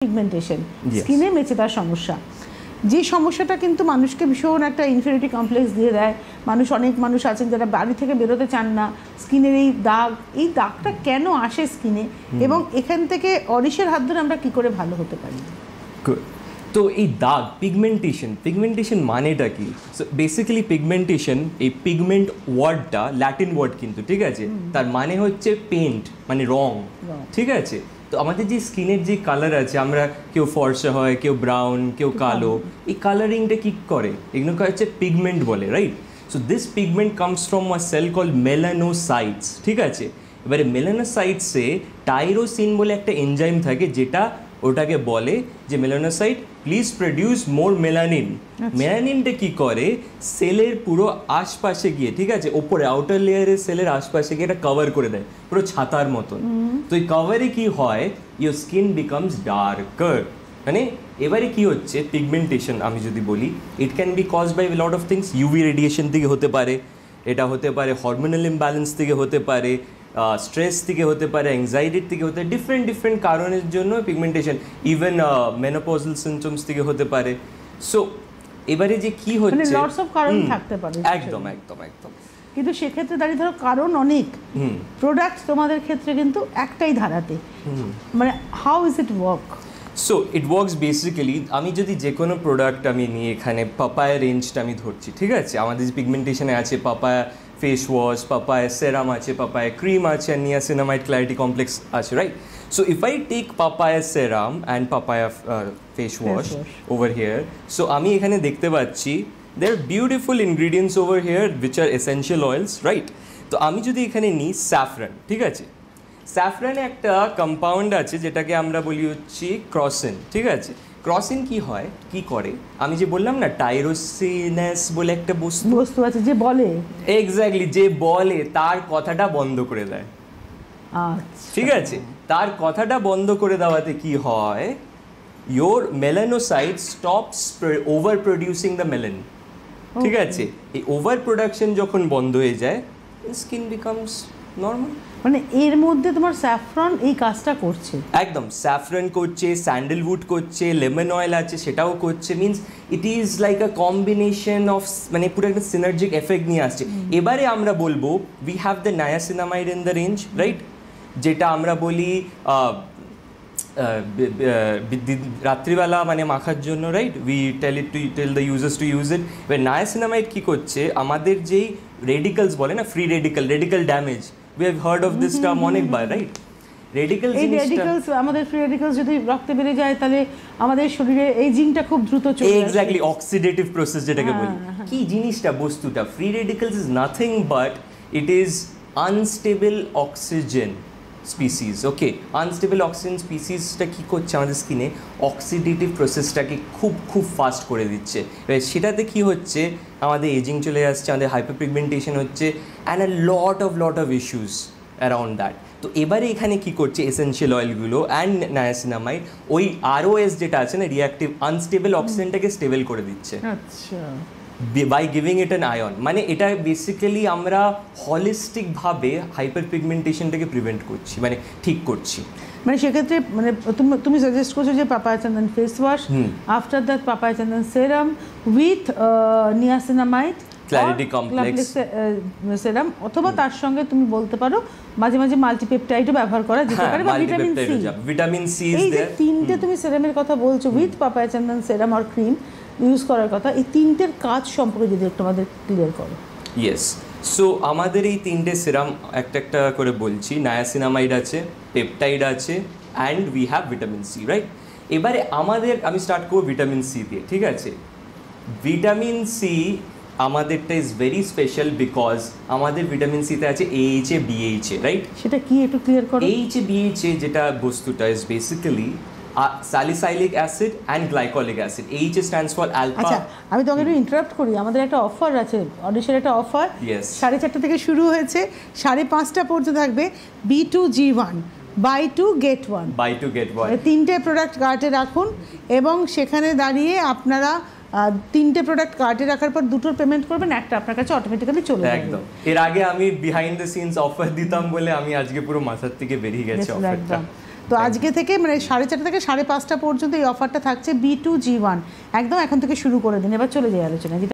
Pigmentation, স্কিনে মেচেদার সমস্যা, যে সমস্যাটা কিন্তু মানুষকে ভীষণ একটা ইনফিরিয়রিটি কমপ্লেক্স দিয়ে দেয়। অনেক মানুষ আছেন যারা বাড়ি থেকে বেরোতে চান না, স্কিনের এই দাগটা কেন আসে স্কিনে, এবং এখান থেকে অরিশের হাত ধরে আমরা কি করে ভালো হতে পারি? তো এই দাগ পিগমেন্টেশন মানেটা কি? সো বেসিক্যালি পিগমেন্টেশন, এই পিগমেন্ট ওয়ার্ডটা ল্যাটিন ওয়ার্ড কিন্তু, ঠিক আছে, তার মানে হচ্ছে পেইন্ট, মানে রং, ঠিক আছে। তো আমাদের যে স্কিনের যে কালার আছে, আমরা কেউ ফর্সা হয়, কেউ ব্রাউন, কেউ কালো, এই কালারিংটা কি করে? এগুলোকে হচ্ছে পিগমেন্ট বলে, right? So this pigment comes from a cell called melanocytes, ঠিক আছে। এবারে মেলানোসাইটসে টাইরোসিন বলে একটা এনজাইম থাকে, যেটা ওটাকে বলে যে melanocyte please produce more melanin. মেলানিনটা কি করে, সেলের পুরো আশপাশে গিয়ে, ঠিক আছে, ওপরে আউটার লেয়ারের সেলের আশপাশে গিয়ে এটা কভার করে দেয় পুরো ছাতার মতন। তো এই কভারে কি হয়, ইয়োর স্কিন বিকামস ডার্কার। মানে এবারে কি হচ্ছে পিগমেন্টেশন, আমি যদি বলি, it can be caused by lot of things. UV radiation থেকে হতে পারে, এটা হতে পারে হরমোনাল ইমব্যালেন্স থেকে হতে পারে, স্ট্রেস থেকে হতে পারে, অ্যাংজাইটির থেকে হতে পারে, ডিফারেন্ট কারণের জন্য পিগমেন্টেশন, ইভেন মেনোপজাল সিমটমস থেকে হতে পারে। সো এবারে যে কি হচ্ছে, লটস অফ কারণ থাকতে পারে, একদম। কিন্তু সেক্ষেত্রে দাঁড়িয়ে ধরো কারণ অনেক, প্রোডাক্ট তোমাদের ক্ষেত্রে কিন্তু একটাই ধারাতে, মানে how is it work? So it works basically, আমি যদি যে কোনো প্রোডাক্ট আমি নিয়ে, এখানে পাপায়া রেঞ্জটা আমি ধরছি, ঠিক আছে, আমাদের যে পিগমেন্টেশনে আছে পাপায়া ফেস ওয়াশ, পাপায়া সেরাম আছে, পাপায়া ক্রিম আছে, আর নিয়াসিনামাইড ক্ল্যারিটি কমপ্লেক্স আছে, right? So if I take papaya serum and papaya face wash over here, so আমি এখানে দেখতে পাচ্ছি there are beautiful ingredients over here which are essential oils, right? তো আমি যদি এখানে নিই স্যাফরান, ঠিক আছে, স্যাফরানে একটা কম্পাউন্ড আছে যেটাকে আমরা বলি হচ্ছে ক্রসিন, ঠিক আছে। ক্রসিন কি হয়, কি করে, আমি যে বললাম না টাইরোসিনাস বলে একটা বস্তু আছে যে বলে, এক্স্যাক্টলি, যে বলে তার কথাটা বন্ধ করে দেয়, ঠিক আছে। তার কথাটা বন্ধ করে দেওয়াতে কি হয়, your melanocyte stops over producing the melanin, ঠিক আছে। এই ওভার প্রোডাকশন যখন বন্ধ হয়ে যায়, স্কিন বিকামস নর্মাল। মানে এর মধ্যে তোমার স্যাফরন এই কাজটা করছে, একদম স্যাফরন করছে, স্যান্ডেলউড করছে, লেমন অয়েল আছে সেটাও করছে, means it is like a combination of, মানে পুরো একটা সিনার্জিক এফেক্ট নিয়ে আসছে। এবারে আমরা বলবো we have the niacinamide in the range, right, যেটা আমরা বলি রাত্রিবেলা মানে মাখার জন্য, right, we tell the users to use it. এবার নায়াসিনামাইড কী করছে, আমাদের যেই রেডিক্যালস বলে না, free radical damage, we have heard of this term অনেকবার, রাইট? রেডিক্যালস, আমাদের ফ্রি রেডিক্যালস যদি রক্তে বেড়ে যায় তাহলে আমাদের শরীরে এজিংটা খুব দ্রুত চলে আসে, এক্স্যাক্টলি, অক্সিডেটিভ প্রসেস যেটাকে বলি। কি জিনিসটা, বস্তুটা, free radicals is nothing but it is unstable oxygen species, okay. Unstable oxygen স্পিসিসটা কী করছে, আমাদের স্কিনে অক্সিডেটিভ প্রসেসটাকে খুব ফাস্ট করে দিচ্ছে। এবার সেটাতে কী হচ্ছে, আমাদের এজিং চলে আসছে, আমাদের হাইপারপিগমেন্টেশন হচ্ছে, and a lot of issues around that. তো এবারে এখানে কী করছে, এসেনশিয়াল অয়েলগুলো অ্যান্ড নায়াসিনামাইড ওই আরওএস যেটা আছে না, রিঅ্যাক্টিভ আনস্টেবল অক্সিজেনটাকে স্টেবল করে দিচ্ছে, আচ্ছা, by giving it an ion. মানে এটা বেসিক্যালি আমরা হলিস্টিকভাবে হাইপার পিগমেন্টেশনটাকে প্রিভেন্ট করছি, মানে ঠিক করছি। মানে সেক্ষেত্রে মানে তুমি সাজেস্ট করছো যে papaya chandan face wash, after that papaya Chandan serum with niacinamide clarity complex serum, অথবা তার সঙ্গে তুমি বলতে পারো মাঝে মাঝে মাল্টিপেপটাইডও ব্যবহার করা যেতে পারে, বা ভিটামিন সি। এই যে তিনটে তুমি সেরামের কথা বলছো, উইথ পাপায়া চন্দন সেরাম আর ক্রিম ইউজ করার কথা, এই তিনটের কাজ সম্পর্কে যদি একটু আমাদের ক্লিয়ার করো। ইয়েস, সো আমাদের এই তিনটে সিরাম একটা করে বলছি, নায়াসিনামাইড আছে, পেপটাইড আছে, and we have vitamin C, right? এবারে আমি স্টার্ট করবো ভিটামিন সি দিয়ে, ঠিক আছে। ভিটামিন সি আমাদেরটা ইজ ভেরি স্পেশাল বিকজ আমাদের ভিটামিন সিতে আছে AHA BHA, রাইট? সেটা কি একটু ক্লিয়ার করো। AHA BHA যেটা বস্তুটা is basically salicylic acid and glycolic acid. AHA stands for alpha. আচ্ছা, আমি তোমাকে একটু ইন্টারাপ্ট করি, আমাদের একটা অফার আছে, অডিশনের একটা অফার 4:30 থেকে শুরু হয়েছে, 5:30 পর্যন্ত থাকবে। B2G1 buy two get one, তিনটে প্রোডাক্ট কার্টে রাখুন, এবং সেখানে দাঁড়িয়ে আপনারা তিনটে প্রোডাক্ট কার্টে রাখার পর দুটোর পেমেন্ট করবেন, একটা আপনার কাছে অটোমেটিক্যালি চলে যাবে। একদম, এর আগে আমি বিহাইন্ড দ্য সিনস অফার দিতাম বলে আমি আজকে পুরো মাথার থেকে বেরিয়ে গেছে অফারটা। তো আজকে থেকে মানে 4:30 থেকে 5:30 পর্যন্ত এই অফারটা থাকছে B2G1 একদম এখন থেকে শুরু করে দিন। এবার চলে যাই আলোচনা।